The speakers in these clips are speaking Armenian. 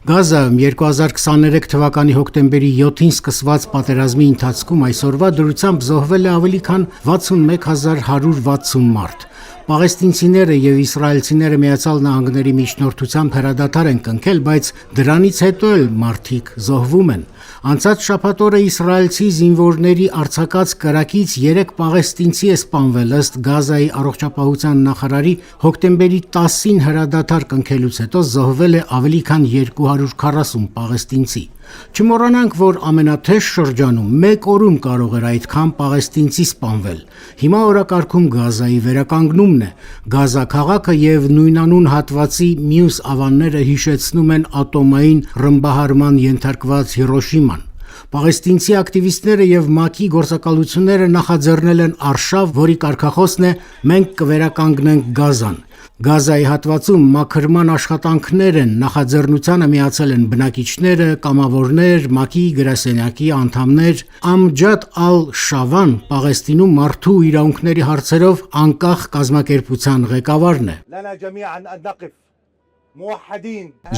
Գազայում 2023 թվականի հոկտեմբերի 7-ին սկսված պատերազմի ընթացքում այսօրվա դրությամբ զոհվել է ավելի քան 61160 մարդ։ Պաղեստինցիները եւ իսրայելցիները Միացյալ Նահանգների միջնորդությամբ հրադադար են կնքել, բայց դրանից հետո էլ մարդիկ զոհվում են։ Անցած շաբաթ օրը իսրայելցի զինվորների արձակած կրակից 3 պաղեստինցի է սպանվել ըստ Գազայի առողջապահության նախարարի հոկտեմբերի 10-ին հրադադար կնքելուց հետո զոհվել է ավելի քան 240 պաղեստինցի։ Չմոռանանք, որ ամենաթեժ շրջանում մեկ օրում կարող էր այդքան պաղեստինցի սպանվել։ Հիմա օրակարգում Գազայի վերականգնումն է։ Գազա քաղաքը եւ նույնանուն հատվածի մյուս ավանները հիշեցնում են ատոմային ռմբահարման ենթարկված Հիրոշիման։ Պաղեստինցի ակտիվիստները եւ ՄԱԿ-ի գործակալությունները նախաձեռնել են արշավ, որի կարգախոսն է «Մենք կվերականգնենք Գազան»։ Գազայի հատվածում մաքրման աշխատանքներ են, նախաձեռնությանը միացել են բնակիչները, կամավորներ, ՄԱԿ-ի գրասենյակի անդամներ։ Ամջադ ալ-Շավան Պաղեստինում մարդու իրավունքների հարցերով անկախ կազմակերպության ղեկավարն է։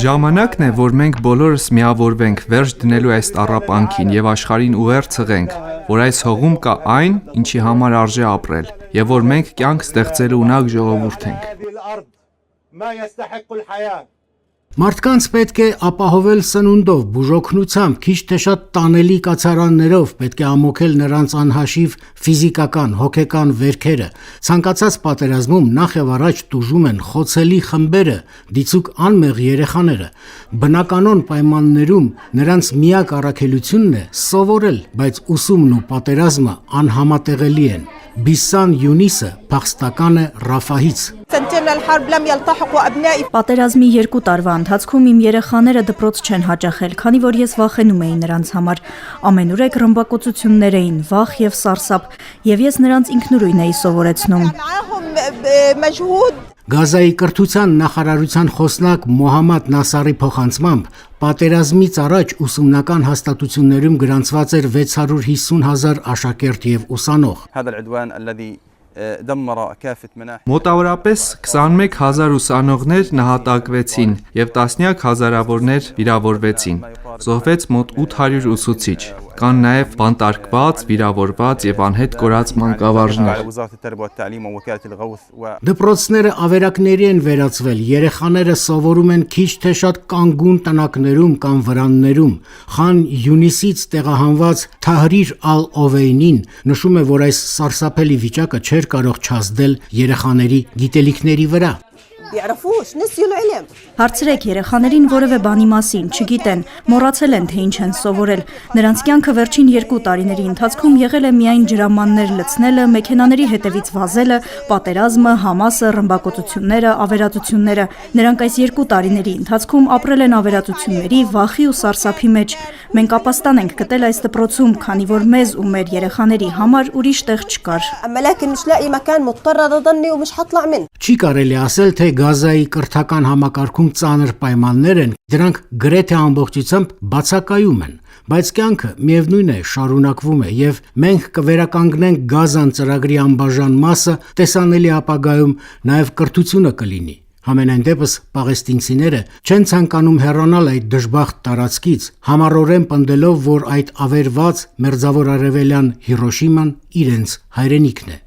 Ժամանակն է, որ մենք բոլորս միավորվենք վերջ դնելու այս տառապանքին եւ աշխարհին ուղերձ հղենք, որ այս հողում կա այն, ինչի համար արժե ապրել, եւ որ մենք կյանք ստեղծելու ունակ ժողովուրդ ենք։ Մարդկանց պետք է ապահովել սնունդով, բուժօգնությամբ, քիչ թե շատ տանելի կացարաններով, պետք է ամոքել նրանց անհաշիվ ֆիզիկական, հոգեկան վերքերը։ Ցանկացած պատերազմում նախ եւ առաջ տուժում են խոցելի խմբերը, դիցուկ անմեղ երեխաները։ Բնականոն պայմաններում նրանց միակ առաքելությունն է սովորել, բայց ուսումն ու պատերազմը անհամատեղելի են։ Բիսան Յունիսը փախստական է Ռաֆահից։ Պատերազմի 2 տարվա ընթացքում իմ երեխաները դպրոց չեն հաճախել, քանի որ ես վախենում էի նրանց համար։ Ամենուրեք ռմբակոծություններ էին, վախ եւ սարսափ, եւ ես նրանց ինքնուրույն էի սովորեցնում։ Գազայի կրթության նախարարության խոսնակ Մոհամմադ Նասարի փոխանցմամբ պատերազմից առաջ ուսումնական հաստատություններում գրանցված էր 650,000 աշակերտ եւ ուսանող։ Մոտավորապես 21,000 ուսանողներ նահատակվեցին եւ տասնյակ հազարավորներ վիրավորվեցին։ Զոհվեց մոտ 800 ուսուցիչ։ Կան նաեւ բանտարկված, վիրավորված եւ անհետ կորած մանկավարժներ։ Դպրոցները ավերակների են վերածվել, երեխաները սովորում են քիչ թե շատ կանգուն տնակներում կամ վրաններում։ Խան Յունիսից տեղահանված Թահրիր ալ-Օվեյնին նշում է, որ այս սարսափելի վիճակը չէր կարող չազդել երեխաների գիտելիքների վրա։ Հարցրեք երեխաներին որևէ բանի մասին, չգիտեն, մոռացել են, թե ինչ են սովորել։ Նրանց կյանքը վերջին 2 տարիների ընթացքում եղել է միայն ջրամաններ լցնելը, մեքենաների հետևից վազելը, պատերազմը, Համասը, ռմբակոծությունները, ավերածությունները։ Նրանք այս 2 տարիների ընթացքում ապրել են ավերածությունների, վախի ու սարսափի մեջ։ Մենք ապաստան ենք գտել այս դպրոցում, քանի որ մեզ ու մեր երեխաների համար ուրիշ տեղ չկար։ Չի կարելի ասել, թե Գազայի կրթական համակարգում ծանր պայմաններ են, դրանք գրեթե ամբողջությամբ բացակայում են, բայց կյանքը միևնույն է շարունակվում է եւ մենք կվերականգնենք Գազան ծրագրի անբաժան մասը տեսանելի ապագայում նաեւ կրթությունը կլինի։ Համենայն դեպս պաղեստինցիները չեն ցանկանում հեռանալ այդ դժբախտ տարածքից, համառորեն պնդելով, որ այդ ավերված մերձավոր արևելյան Հիրոշիման իրենց հայրենիքն է։